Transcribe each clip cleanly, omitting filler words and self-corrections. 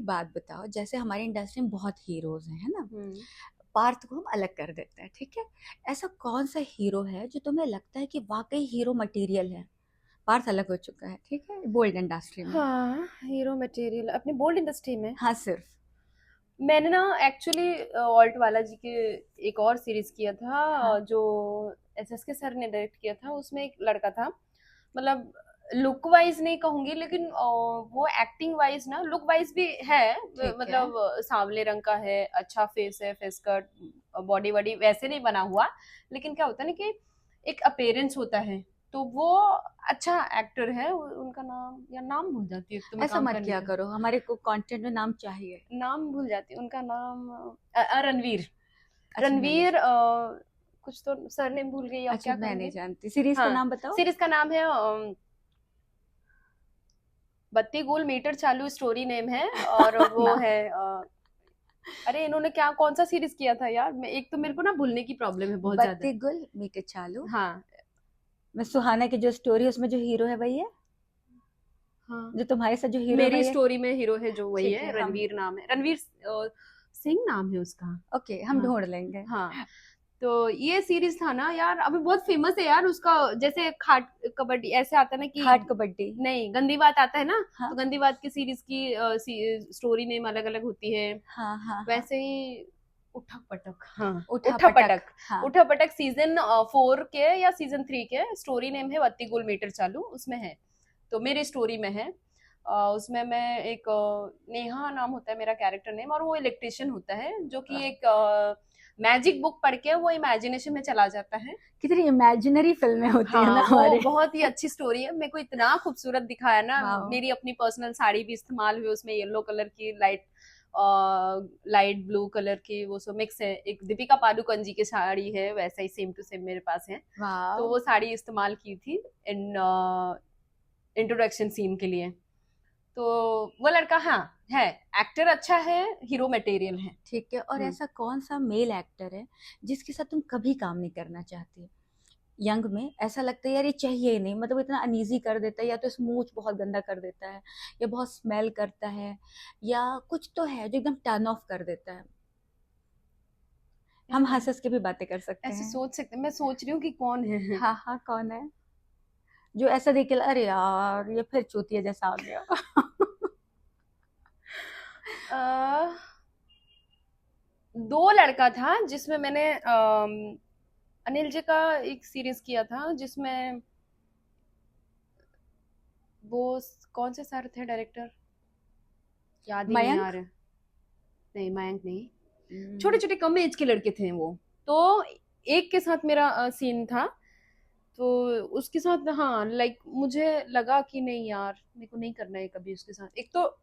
बात बताओ, जैसे हमारी इंडस्ट्री में बहुत हीरोज हैं, है ना? हम्म। पार्थ को हम अलग कर देते हैं, ठीक है? ऐसा कौन सा हीरो है जो तुम्हें लगता है कि वाकई हीरो मटेरियल है? पार्थ अलग हो चुका है, ठीक है, बोल्ड इंडस्ट्री में। हाँ, हीरो मटेरियल अपनी बोल्ड इंडस्ट्री में। हाँ, सिर्फ। मैंने ना एक्चुअली ऑल्ट वाला जी के एक और सीरीज किया था, हाँ, जो SSK सर ने डायरेक्ट किया था। उसमें एक लड़का था, मतलब लुक वाइज नहीं कहूंगी, लेकिन वो एक्टिंग वाइज ना, लुक वाइज भी है। ठीक है। मतलब सांवले रंग का है, अच्छा फेस है, फेस कट, बॉडी वॉडी वैसे नहीं बना हुआ, लेकिन क्या होता है ना कि एक अपेयरेंस होता है, तो वो अच्छा एक्टर है। उनका नाम, या नाम भूल जाती है, तो मैं ऐसा काम मत कर नहीं किया रही, करो, हमारे को कंटेंट में नाम चाहिए। नाम भूल जाती हूँ उनका नाम। रणवीर। अच्छा, मैं नहीं। रणवीर कुछ तो सरनेम भूल गई, अब अच्छा, क्या मैं नहीं करूंगी। जानती, सीरीज का हाँ, नाम बताओ। सीरीज का नाम है बत्ती गुल मीटर चालू, स्टोरी नेम है। और वो ना। है अरे इन्होंने क्या कौन सा सीरीज किया था यार, मैं एक तो मेरे को ना भूलने की प्रॉब्लम है बहुत ज्यादा। बत्ती गुल मीके चालू। हाँ। मैं सुहाना की जो स्टोरी है उसमें जो हीरो है वही है, हाँ, जो तुम्हारे साथ जो हीरो है मेरी वही है। स्टोरी में हीरो है जो, वही ठीक है, है, हम। रणवीर नाम है, रणवीर सिंह नाम है उसका। ओके, हम हाँ। ढूंढ लेंगे। हाँ, तो ये सीरीज था ना यार, अभी बहुत फेमस है यार उसका। जैसे खाट कबड्डी ऐसे आता है ना कि, खाट कबड्डी। नहीं गंदी बात आता है ना, तो हाँ, गंदी बात की सीरीज की स्टोरी नेम अलग अलग होती है। हाँ, हाँ, हाँ। वैसे ही उठक पटक, हाँ, उठा उठा पटक। पटक। हाँ। उठा पटक सीजन 4 के या सीजन 3 के, स्टोरी नेम है वत्ती गुल मीटर चालू, उसमें है। तो मेरी स्टोरी में है। उसमें मैं एक नेहा नाम होता है मेरा कैरेक्टर नेम, और वो इलेक्ट्रिशियन होता है जो कि एक मैजिक बुक पढ़ के वो इमेजिनेशन में चला जाता है। कितनी इमेजिनरी फिल्में होती है ना हाँ, वो हमारे। बहुत ही अच्छी स्टोरी है, मेरे को इतना खूबसूरत दिखाया ना। वाह। मेरी अपनी पर्सनल साड़ी भी इस्तेमाल हुई उसमें, येलो कलर की, लाइट ब्लू कलर की, वो सब मिक्स है। एक दीपिका पादुकोण जी की साड़ी है, वैसा ही सेम टू सेम मेरे पास है। तो वाह। वो साड़ी इस्तेमाल की थी इन इंट्रोडक्शन सीन के लिए। तो वो लड़का, हाँ, है, एक्टर अच्छा है, हीरो मटेरियल है। ठीक है, और हम्म। ऐसा कौन सा मेल एक्टर है जिसके साथ तुम कभी काम नहीं करना चाहती? यंग में ऐसा लगता है यार ये चाहिए ही नहीं, मतलब इतना अनईजी कर देता है, या तो स्मूच बहुत गंदा कर देता है, या बहुत स्मेल करता है, या कुछ तो है जो एकदम टर्न ऑफ कर देता है। हम यार हंस हंस के भी बातें कर सकते ऐसे हैं। सोच सकते, मैं सोच रही हूँ कि कौन है। हाँ, हाँ, कौन है जो ऐसा देख के अरे यार ये फिर चूतिया जैसा आ गया? अ, दो लड़का था जिसमें मैंने अनिल जी का एक सीरीज किया था, जिसमें वो कौन से सर थे डायरेक्टर, याद ही नहीं आ मयंक। रहे। नहीं, मयंक नहीं, छोटे हम्म। छोटे कम एज के लड़के थे वो। तो एक के साथ मेरा सीन था, तो उसके साथ, हाँ, लाइक मुझे लगा कि नहीं यार, मेरे को नहीं करना है कभी उसके साथ। एक तो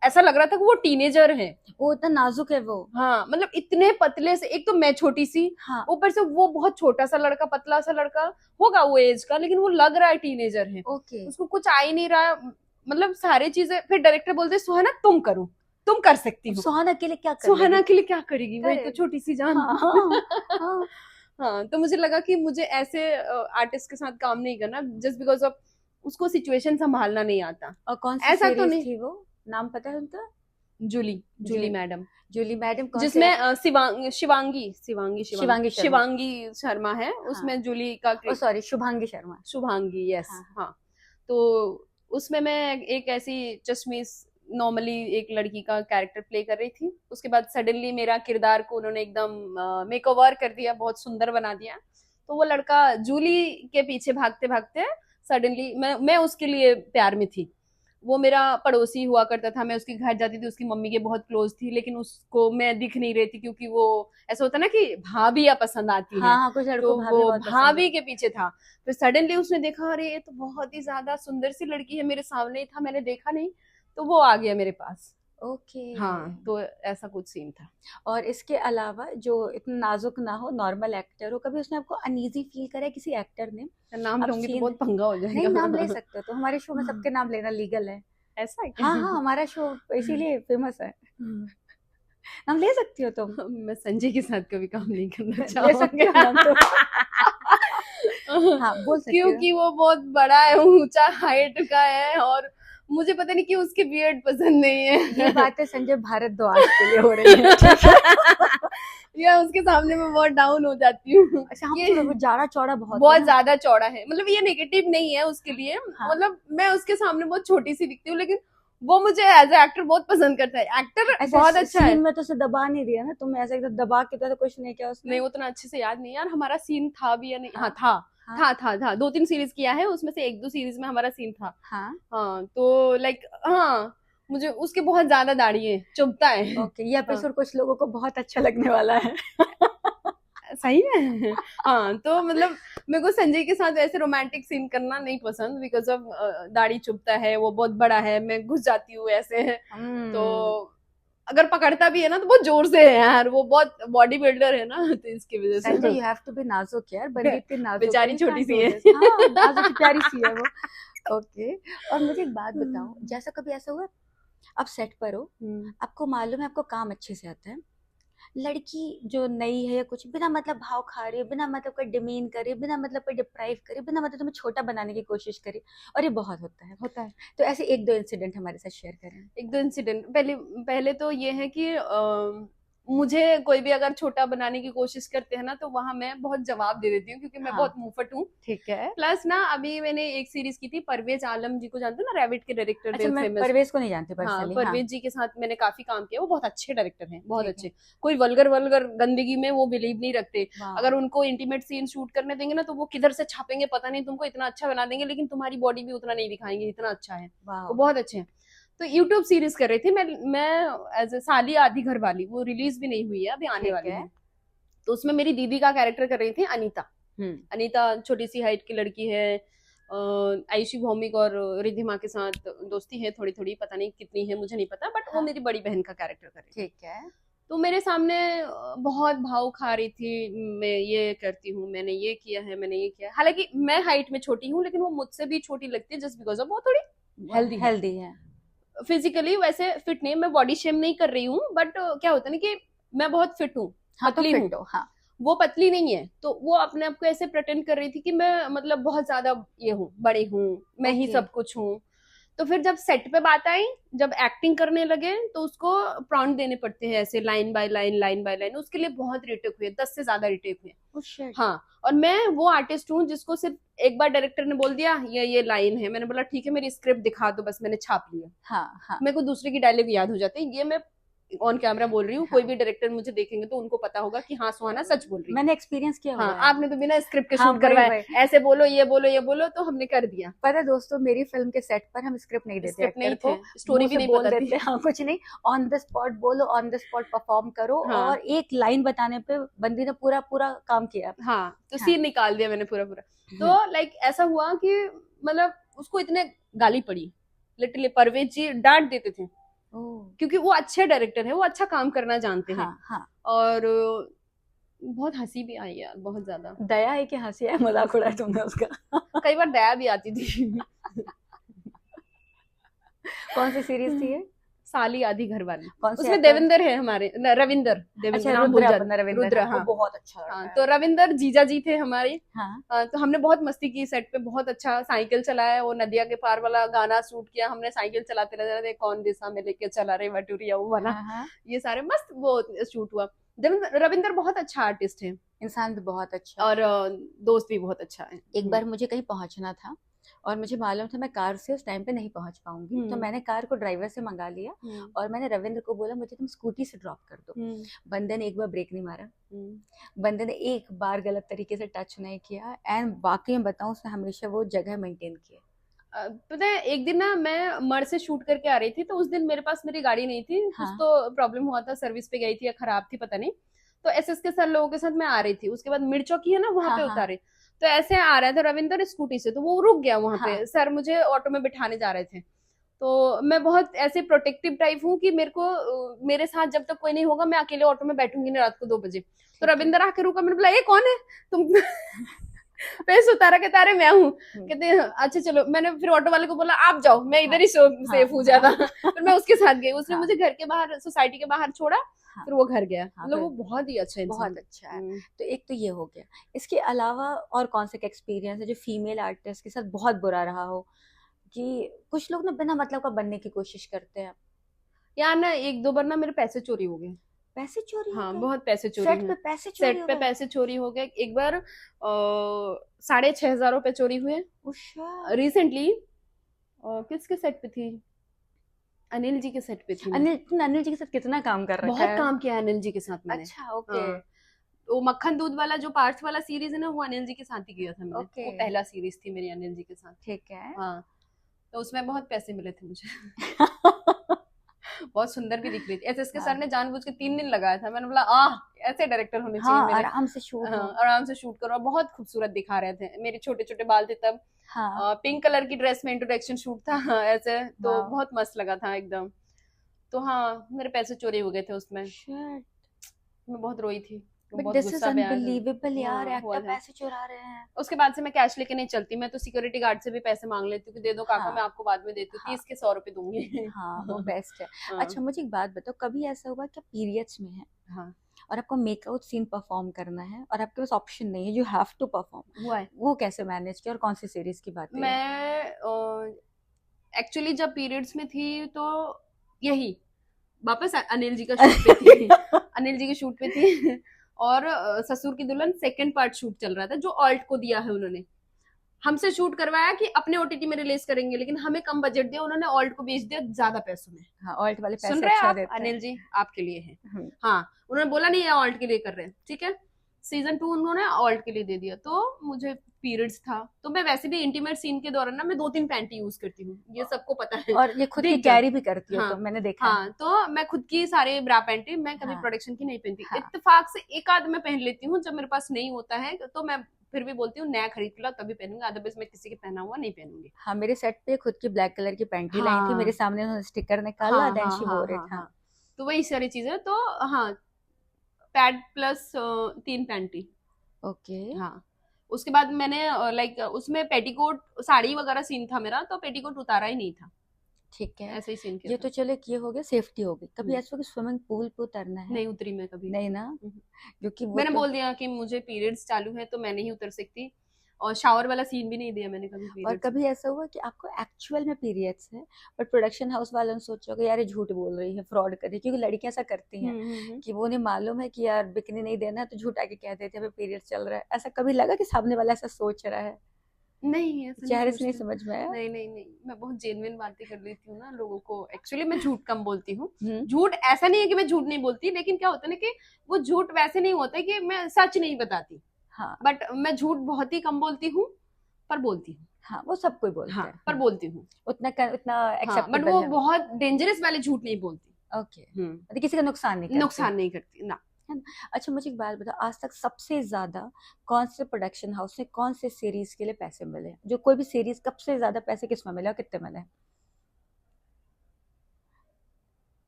ऐसा लग रहा था कि वो टीनेजर है। वो इतना नाजुक है वो। हाँ, मतलब इतने पतले से, एक तो मैं छोटी सी, हाँ। ऊपर से वो बहुत छोटा सा लड़का, पतला सा लड़का होगा वो एज का, लेकिन वो लग रहा है टीनेजर है। ओके। उसको कुछ आ ही नहीं रहा, मतलब सारी चीजें। फिर डायरेक्टर बोलते सुहाना तुम करो, तुम कर सकती अब हो। सुहाना के लिए क्या कर सुहाना लेगी? के लिए क्या करेगी, वही तो करे। छोटी सी जान। हाँ, हाँ, हाँ। हाँ, तो मुझे लगा कि मुझे ऐसे आर्टिस्ट के साथ काम नहीं करना, जस्ट बिकॉज ऑफ उसको सिचुएशन संभालना नहीं आता। और कौन सी ऐसा तो सीरीज नहीं। थी वो? नाम पता है उनका? जूली, जूली जू मैडम, जूली मैडम कौन से? जिसमें शिवांगी शर्मा। शिवांगी शर्मा है हाँ। उसमें, जूली का ओ सॉरी, शुभांगी शर्मा। शुभांगी, यस, हाँ, हाँ। हाँ। तो उसमें मैं एक ऐसी चश्मिश, नॉर्मली एक लड़की का कैरेक्टर प्ले कर रही थी। उसके बाद सडनली मेरा किरदार को उन्होंने एकदम मेकओवर कर दिया, बहुत सुंदर बना दिया। तो वो लड़का जूली के पीछे भागते भागते सडनली मैं उसके लिए प्यार में थी। वो मेरा पड़ोसी हुआ करता था, मैं उसके घर जाती थी, उसकी मम्मी के बहुत क्लोज थी, लेकिन उसको मैं दिख नहीं रही थी, क्योंकि वो ऐसा होता ना कि भाभियां पसंद आती हाँ, हैं। हाँ, कुछ लड़कों तो को भाभी वो बहुत पसंद है। भाभी के पीछे था। फिर सडनली उसने देखा, अरे ये तो बहुत ही ज्यादा सुंदर सी लड़की है, मेरे सामने ही था, मैंने देखा नहीं, तो वो आ गया मेरे पास। ओके। हाँ, तो ऐसा कुछ सीन था। और इसके अलावा जो इतना नाजुक ना हो, नॉर्मल एक्टर हो, कभी उसने आपको अनईजी फील करा है किसी एक्टर ने? नाम अब लूंगी तो सीन। बहुत पंगा हो नहीं, नाम ले जाएगा। सकते हो, तो हमारे शो में सबके नाम लेना लीगल है। ऐसा है हाँ, हाँ, क्या? हमारा शो इसीलिए फेमस है। नाम ले सकती हो तुम। मैं संजय के साथ कभी काम नहीं करना ले सकती चाहूंगी। हो नाम तो। हाँ, बोल सकती हो। क्योंकि वो बहुत बड़ा है, ऊंचा हाइट का है, और मुझे पता नहीं क्यों उसके बियर्ड पसंद नहीं है। ये बातें संजय भारद्वाज के लिए हो रही है, ठीक है? या उसके सामने मैं बहुत डाउन हो जाती हूँ। अच्छा, हम ये तो जाड़ा चौड़ा बहुत बहुत है ना। ज्यादा चौड़ा है, मतलब ये नेगेटिव नहीं है उसके लिए, हाँ। मतलब मैं उसके सामने बहुत छोटी सी दिखती हूँ, लेकिन वो मुझे एज ए एक्टर बहुत पसंद करता है। एक्टर ऐसे बहुत अच्छा है। सीन में तो उसे दबा नहीं दिया ना तुम, ऐसे एकदम दबा के तो कुछ नहीं किया उसने। नहीं, उतना अच्छे से याद नहीं यार, हमारा सीन था भी या नहीं। हाँ, हाँ, था था था 2-3 सीरीज किया है, उसमें से 1-2 सीरीज में हमारा सीन था। हाँ। हाँ, तो लाइक हाँ, मुझे उसके बहुत ज्यादा दाढ़ी है, चुभता है। ओके, ये हाँ, एपिसोड कुछ लोगों को बहुत अच्छा लगने वाला है। सही है। हाँ, तो मतलब मेरे को संजय के साथ ऐसे रोमांटिक सीन करना नहीं पसंद, बिकॉज ऑफ दाढ़ी चुभता है, वो बहुत बड़ा है, मैं घुस जाती हूँ ऐसे। तो अगर पकड़ता भी है ना तो बहुत जोर से है यार, वो बहुत बॉडी बिल्डर है ना, तो इसकी वजह से। Sanjay, you have to be नाजुक यार, बंदी इतनी नाजुक है, बेचारी you छोटी can't सी do है। this। हाँ, नाजुक प्यारी सी है वो। ओके, और मुझे एक बात बताओ, हम्म। जैसा कभी ऐसा हुआ आप सेट पर हो, आपको मालूम है आपको काम अच्छे से आता है, लड़की जो नई है या कुछ बिना मतलब भाव खा रही है, बिना मतलब का डिमीन करे, बिना मतलब का डिप्राइव करे, बिना मतलब तुम्हें छोटा बनाने की कोशिश करे, और ये बहुत होता है। तो ऐसे एक दो इंसिडेंट हमारे साथ शेयर करें। एक दो इंसिडेंट, पहले पहले तो ये है कि मुझे कोई भी अगर छोटा बनाने की कोशिश करते हैं ना, तो वहां मैं बहुत जवाब दे देती हूँ, क्योंकि मैं हाँ। बहुत मुंहफट हूँ। ठीक है। प्लस ना, अभी मैंने एक सीरीज की थी, परवेज आलम जी को जानते हो ना, रैबिट के डायरेक्टर अच्छा, थे, मैं फेमस। परवेज को नहीं जानती हाँ, पर्सनली। परवेज जी के साथ मैंने काफी काम किया, वो बहुत अच्छे डायरेक्टर हैं, बहुत ठीक अच्छे। है। कोई वल्गर वल्गर गंदगी में वो बिलीव नहीं रखते। वाह। अगर उनको इंटीमेट सीन शूट करने देंगे ना, तो वो किधर से छापेंगे पता नहीं, तुमको इतना अच्छा बना देंगे, लेकिन तुम्हारी बॉडी भी उतना नहीं दिखाएंगे, इतना अच्छा है वाह। वो, बहुत अच्छे हैं। तो यूट्यूब सीरीज कर रही थी मैं एज ए साली आधी घर वाली, वो रिलीज भी नहीं हुई है, अभी आने ठीक वाली है। है। तो उसमें मेरी दीदी का कैरेक्टर कर रही थी अनीता। हम्म। अनीता छोटी सी हाइट की लड़की है, आयुषी भौमिक और रिद्धिमा के साथ दोस्ती है थोड़ी थोड़ी, पता नहीं कितनी है मुझे नहीं पता, बट वो हाँ। मेरी बड़ी बहन का कैरेक्टर कर रही थी। ठीक है। तो मेरे सामने बहुत भाव खा रही थी, मैं ये करती हूँ, मैंने ये किया है, मैंने ये किया है। हालांकि मैं हाइट में छोटी हूँ, लेकिन वो मुझसे भी छोटी लगती है, जस्ट बिकॉज ऑफ वो थोड़ी हेल्दी है। हेल्दी है। फिजिकली वैसे फिट नहीं, मैं बॉडी शेम नहीं कर रही हूँ, बट क्या होता है ना कि मैं बहुत फिट हूँ, हाँ, तो पतली हूँ, फिट हो। हाँ। वो पतली नहीं है, तो वो अपने आप को ऐसे प्रेटेंड कर रही थी कि मैं मतलब बहुत ज्यादा ये हूँ, बड़ी हूँ, मैं ही ओके। सब कुछ हूँ। तो फिर जब सेट पे बात आई, जब एक्टिंग करने लगे, तो उसको प्रॉन्ट देने पड़ते हैं ऐसे line by line, line by line, उसके लिए बहुत रिटेक हुए, 10 से ज्यादा रिटेक हुए। Oh shit। हाँ, और मैं वो आर्टिस्ट हूँ जिसको सिर्फ एक बार डायरेक्टर ने बोल दिया ये लाइन है, मैंने बोला ठीक है, मेरी स्क्रिप्ट दिखा दो, बस मैंने छाप लिया। हाँ, हाँ। मेरे को दूसरे की डायलॉग याद हो जाते हैं, ये मैं ऑन कैमरा बोल रही हूँ। हाँ। कोई भी डायरेक्टर मुझे देखेंगे तो उनको पता होगा कि हाँ सुहाना सच बोल रही है। मैंने एक्सपीरियंस किया हुआ हाँ, है। आपने तो बिना स्क्रिप्ट के हाँ, शूट करवाया, वही। ऐसे बोलो ये बोलो, तो हमने कर दिया। पता है दोस्तों, मेरी फिल्म के सेट पर हम स्क्रिप्ट नहीं देते स्क्रिप्ट नहीं एक्टर थे, को, स्टोरी मुंह भी से नहीं बोल पता देते। थी। हाँ, कुछ नहीं, ऑन द स्पॉट बोलो, ऑन द स्पॉट परफॉर्म करो। हाँ। और एक लाइन बताने पे बंदी ने पूरा पूरा काम किया। हाँ, तो हाँ। सीन निकाल दिया मैंने पूरा पूरा। तो लाइक ऐसा हुआ कि मतलब उसको इतने गाली पड़ी, लिटरली परवेज जी डांट देते थे, क्योंकि वो अच्छे डायरेक्टर है, वो अच्छा काम करना जानते हैं। हाँ, हाँ। और बहुत हंसी भी आई यार, बहुत ज्यादा। दया है कि हंसी है, मजाक उड़ाया तुमने उसका? कई बार दया भी आती थी। कौन सी सीरीज थी ये? साली आधी घर वाली। कौन से उसमें actor? देवेंद्र है हमारे, रविंदर, अच्छा, नाम भूल रुद्र, जाती। अपना रविंद्र। रुद्र, हाँ, वो हाँ। बहुत अच्छा हाँ, लड़का तो है। रविंदर जीजा जी थे हमारे। हाँ। तो हमने बहुत मस्ती की सेट पे, बहुत अच्छा साइकिल चलाया, वो नदिया के पार वाला गाना शूट किया हमने, साइकिल चलाते रहते, कौन दिशा में लेके चला रे वटूरिया, वो वाला। हाँ, हाँ। ये सारे मस्त वो शूट हुआ। रविंदर बहुत अच्छा आर्टिस्ट है, इंसान भी बहुत अच्छा। और दोस्त भी बहुत अच्छा है। एक बार मुझे कहीं पहुंचना था, और मुझे मालूम था मैं कार से उस टाइम पे नहीं पहुंच पाऊंगी, तो मैंने कार को ड्राइवर से मंगा लिया, और मैंने रविंद्र को बोला मुझे तुम स्कूटी से ड्रॉप कर दो। बंदे ने एक बार ब्रेक नहीं मारा, बंदे ने एक बार गलत तरीके से टच नहीं किया, एंड वाकई में बताऊं, उसने हमेशा वो जगह मेंटेन की। पता है, एक दिन ना मैं मर से शूट करके आ रही थी, तो उस दिन मेरे पास मेरी गाड़ी नहीं थी। हाँ। कुछ तो प्रॉब्लम हुआ था, सर्विस पे गई थी या खराब थी, पता नहीं। तो एसएस के सर लोगों के साथ मैं आ रही थी, उसके बाद मिर्चौकी है ना, वहां पे उतारे। तो ऐसे आ रहा था रविंदर स्कूटी से, तो वो रुक गया वहां पे। सर मुझे ऑटो में बिठाने जा रहे थे, तो मैं बहुत ऐसे प्रोटेक्टिव टाइप हूँ कि मेरे को, मेरे साथ जब तक कोई नहीं होगा, मैं अकेले ऑटो में बैठूंगी नहीं रात को 2 बजे। तो रविंदर आके रुका, मैंने बोला ये कौन है तुम? पैसे उतारा, कहता अरे मैं हूँ। कहते अच्छा चलो, मैंने फिर ऑटो वाले को बोला आप जाओ, मैं इधर ही सेफ हूँ ज्यादा। फिर मैं उसके साथ गई, उसने मुझे घर के बाहर, सोसाइटी के बाहर छोड़ा, फिर वो घर गया। मतलब वो बहुत ही अच्छा इंसान, बहुत अच्छा है। तो एक तो ये हो गया, इसके अलावा और कौन सा एक्सपीरियंस है जो फीमेल आर्टिस्ट के साथ बहुत बुरा रहा हो, कि कुछ लोग ना बिना मतलब का बनने की कोशिश करते हैं। यार ना एक दो बार ना मेरे पैसे चोरी हो गए। पैसे चोरी हो हाँ, गए? बहुत पैसे चोरी सेट हुए। पे पैसे चोरी सेट हो पे गए? पैसे चोरी हो गए। एक बार 6,500 रुपए चोरी हुए। उषा। रिसेंटली किसके सेट पे थी? अनिल जी के सेट पे थी मैं। तुमने अनिल जी के साथ कितना काम कर रखा बहुत है? काम किया है अनिल जी के साथ मैंने। अच्छा, ओके। हाँ, वो मक्खन दूध वाला जो पार्थ वाला सीरीज है ना, वो अनिल जी के साथ ही किया था मैंने। ओके। वो पहला सीरीज थी मेरी अनिल जी के साथ। ठीक है। हाँ, तो उसमें बहुत पैसे मिले थे मुझे। बहुत सुंदर भी दिख रही थी। एसएसके सर हाँ, ने जानबूझ के 3 दिन लगाया था। मैंने बोला ऐसे डायरेक्टर होने चाहिए हाँ, मेरे। आराम से शूट हो। आराम से शूट करो। बहुत खूबसूरत दिखा रहे थे। मेरे छोटे छोटे बाल थे तब। हाँ। पिंक कलर की ड्रेस में इंट्रोडक्शन शूट था। हाँ, ऐसे तो वाह। बहुत मस्त लगा था एकदम। तो हाँ, मेरे पैसे चोरी हो गए थे उसमें। शिट। मैं बहुत रोई थी। बट बहुत दिस इज गुस्सा भी आया था। अनबिलीवेबल यार, हाँ, हुआ एक्टर था। पैसे चुरा रहे हैं। उसके बाद से मैं कैश लेके नहीं चलती। मैं तो सिक्योरिटी गार्ड से भी पैसे मांग लेती हूँ कि दे दो काका, मैं हाँ, आपको बाद में देती हूँ। हाँ, 30 के 100 रुपए दूंगी। हाँ, वो बेस्ट है। हाँ, अच्छा, मुझे एक बात बताओ, कभी ऐसा हुआ कि पीरियड्स में है हाँ, और आपको मेकआउट सीन परफॉर्म करना है और आपके पास ऑप्शन नहीं है, यू हैव टू परफॉर्म, हुआ है। वो कैसे मैनेज किया और कौन सी सीरीज की बात है ये? मैं एक्चुअली जब पीरियड्स में थी तो यही वापस अनिल जी का शूट पे थी। अनिल जी के शूट पे थी। और ससुर की दुल्हन सेकंड पार्ट शूट चल रहा था, जो ऑल्ट को दिया है उन्होंने। हमसे शूट करवाया कि अपने ओटीटी में रिलीज करेंगे, लेकिन हमें कम बजट दिया, उन्होंने ऑल्ट को बेच दिया ज्यादा पैसों में। हाँ, ऑल्ट वाले सुन पैसे रहे हैं अच्छा आप? देते हैं। अनिल जी आपके लिए है। हम्म। हाँ, उन्होंने बोला नहीं ये ऑल्ट के लिए कर रहे हैं, ठीक है। सीजन 2 उन्होंने ऑल्ट के लिए दे दिया। तो मुझे पीरियड्स था, तो मैं वैसे भी इंटीमेट सीन के दौरान ना मैं 2-3 पैंटी यूज करती हूँ, ये सबको पता है। और ये खुद की दिख जाता। कैरी भी करती हो, हाँ, तो मैंने देखा है। हाँ, तो मैं खुद की सारे ब्रा पैंटी मैं कभी हाँ, प्रोडक्शन की नहीं पहनती। हाँ, इत्तेफाक से एक आध मैं पहन लेती हूँ, जब मेरे पास नहीं होता है तो मैं फिर भी बोलती हूँ नया खरीद के लाओ तभी पहनूंगी, अदरवाइज मैं किसी के पहना हुआ नहीं पहनूंगी। हाँ, मेरे सेट पे खुद की ब्लैक कलर की पैंटी लाई थी, मेरे हाँ, सामने उन्होंने स्टिकर निकाला, हाँ, देन हाँ, शी हाँ, वोर इट। हाँ, हाँ। हाँ। तो वही सारी चीजें। तो हाँ, पैड प्लस 3 पैंटी। ओके। हाँ, उसके बाद मैंने लाइक उसमें पेटीकोट साड़ी वगैरह सीन था मेरा, तो पेटीकोट उतारा ही नहीं था। ठीक है। ऐसे ही सीन किया ये था। तो चलो, ये हो गया, सेफ्टी हो गई। कभी हम्म, ऐसा हो कि स्विमिंग पूल पे उतरना है? नहीं उतरी मैं कभी। नहीं ना? हम्म। क्योंकि वो मैंने तो, बोल दिया कि मुझे पीरियड्स चालू है तो मैं नहीं उतर सकती। और शावर वाला सीन भी नहीं दिया मैंने कभी और पीरियड्स में। कभी ऐसा हुआ कि आपको एक्चुअल में पीरियड्स है, बट प्रोडक्शन हाउस वालों ने सोचा कि यार ये झूठ बोल रही है, फ्रॉड कर रही है, क्योंकि लड़कियां ऐसा करती हैं कि वो उन्हें मालूम है कि यार बिकनी नहीं देना है, तो झूठ आके कह देते हैं हमें पीरियड चल रहा है। ऐसा कभी लगा कि सामने वाला ऐसा सोच रहा है? नहीं, ऐसा नहीं चेहरे से नहीं सोचती। समझ में आया? नहीं, नहीं, नहीं, मैं बहुत जेन्युइन बातें कर लेती हूँ ना लोगों को। एक्चुअली मैं झूठ कम बोलती हूँ। हम्म। झूठ ऐसा नहीं है कि मैं झूठ नहीं बोलती, लेकिन क्या होता है ना कि वो झूठ वैसे नहीं होता कि मैं सच नहीं बताती। हाँ, बट मैं झूठ बहुत ही कम बोलती हूँ, पर बोलती हूँ। हाँ, वो सब कोई बोलते हाँ, हैं। पर बोलती हूँ। उतना हाँ, बट एक्सेप्टेबल वो है। बहुत डेंजरस वाले झूठ नहीं बोलती। ओके, मतलब किसी का नुकसान नहीं करती। नुकसान नहीं करती ना। है ना? अच्छा, मुझे एक बात बताओ, आज तक सबसे ज्यादा कौन से प्रोडक्शन हाउस ने कौन से सीरीज के लिए पैसे मिले? जो कोई भी सीरीज, सबसे ज्यादा पैसे किसमें मिले और कितने मिले?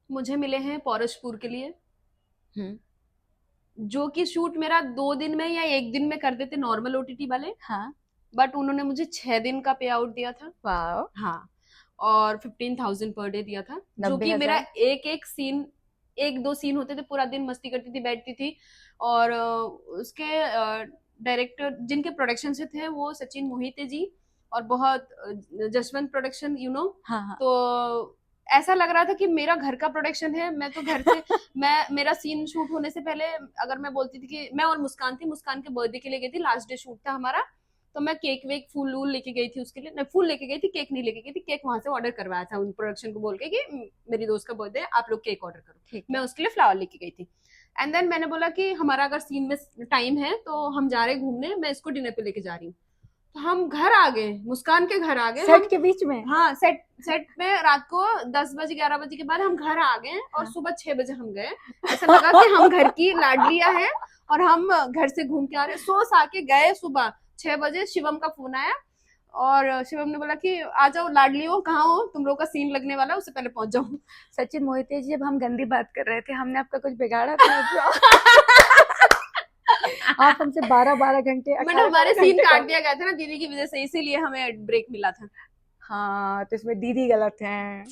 मुझे मिले हैं पौरशपुर के लिए, हम्म। जो कि शूट मेरा 2 दिन में या 1 दिन में कर देते नॉर्मल ओटीटी वाले। हाँ। बट उन्होंने मुझे 6 दिन का पे आउट दिया था। वाओ। हाँ, और 15,000 पर डे दिया था, जो कि 90,000। मेरा एक एक सीन, 1-2 सीन होते थे, पूरा दिन मस्ती करती थी, बैठती थी। और उसके डायरेक्टर जिनके प्रोडक्शन से थे वो सचिन मोहिते जी, और बहुत जसवंत प्रोडक्शन हाँ, हाँ। तो ऐसा लग रहा था कि मेरा घर का प्रोडक्शन है। मैं तो घर से मेरा सीन शूट होने से पहले अगर मैं बोलती थी कि मैं और मुस्कान थी, मुस्कान के बर्थडे के लिए गई थी, लास्ट डे शूट था हमारा, तो मैं केक वेक फूल वूल लेके गई थी उसके लिए। नहीं, फूल लेके गई थी, केक नहीं लेके गई थी। केक वहां से ऑर्डर करवाया था उन प्रोडक्शन को बोल के कि मेरी दोस्त का बर्थडे है, आप लोग केक ऑर्डर करो। ठीक मैं है। उसके लिए फ्लावर लेके गई थी। एंड देन मैंने बोला कि हमारा अगर सीन में टाइम है तो हम जा रहे घूमने, मैं इसको डिनर पे लेके जा रही हूँ। तो हम घर आ गए, मुस्कान के घर आ गए सेट हम। के बीच में? हाँ, सेट में रात को 10 बजे 11 बजे के बाद हम घर आ गए, और हाँ। सुबह 6 बजे हम गए। ऐसा लगा कि हम घर की लाडलिया है और हम घर से घूम के आ रहे। सो सा के गए, सुबह 6 बजे शिवम का फोन आया, और शिवम ने बोला कि आ जाओ लाडलियो, कहाँ हो तुम लोग का सीन लगने वाला है, उससे पहले पहुंच जाओ। सचिन मोहिते जी, जब हम गंदी बात कर रहे थे, हमने आपका कुछ बिगाड़ा था? आप हमसे 12-12 घंटे, मैंने हमारे 18 सीन घंटे काट दिया गया था ना दीदी की वजह से, इसीलिए हमें ब्रेक मिला था। हाँ, तो इसमें दीदी गलत है।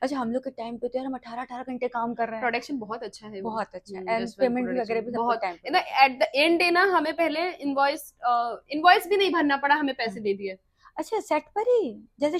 अच्छा, हम लोग के टाइम पे तो यार हम 18-18 घंटे काम कर रहे हैं। प्रोडक्शन बहुत अच्छा है वो। बहुत अच्छा है, एंड जसवंत पेमेंट भी वगैरह प्रोडक्शन भी सबको बहुत टाइम पे ना। मिलता है। एट द एंड है ना, हमें पहले इनवॉइस भी नहीं भरना पड़ा, हमें पैसे दे दिए। अच्छा, सेट पर ही जैसे